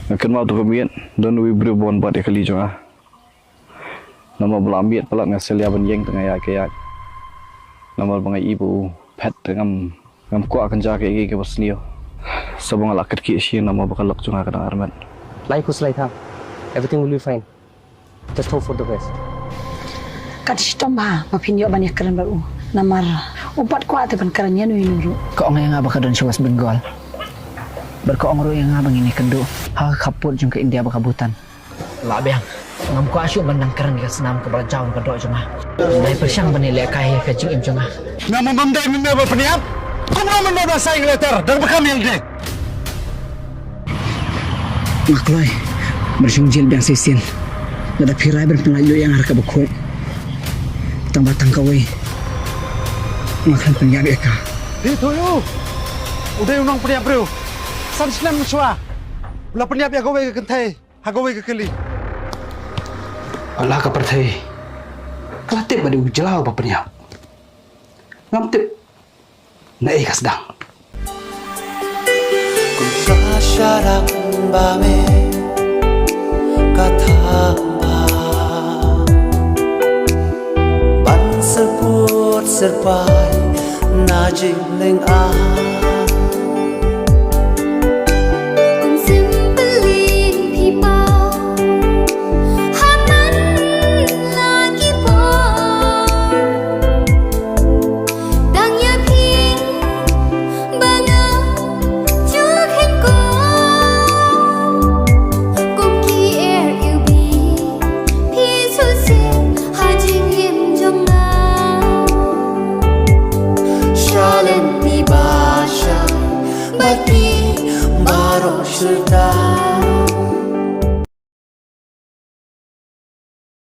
Akan mau tu kamian dan we berbon buat kali juga. Nama belamiat pelak ngasih liaban yang tengah ya kayak. Nama bangai ibu pet dengan kuat akan jaga ke bosnio. Sabang alak kerki sih nama bakal lak juga kadang arman. Like who's like how? Everything will be fine. Just hope for the best. Kadis tomba mapinyo banyak keren baru. Namar upat kuat tepan kerennya nuru. Kau orang yang abah kadon siwas benggol. Berkoong ro yang abang ini kendo. Ha kaput jung ke India bakabutan. Lah bang. Ngam ko asyuk bandang keren ke senam ke berjauh ke dok jung. Dai persyang benilai kai ke jing im jung. Ngam memandai member peniap. Kau mau mendoda saing letter dan bekam yang dek. Makloi. Berjung jil biang sisin. Nada pirai berpelayu yang harga bekoi. Tang batang kawai. Makan peniap eka. Itu yuk. Udah unang peniap bro. Samslam muswa. Bela peniap ya gawe ke kentai. Ha gawe ke keli. Allah ka pertai. Kelatip badi ujelau apa peniap. Ngam tip. Na ikas dang. Kusasyarak bame katamba ban serput serpai najing leng Bati baro serta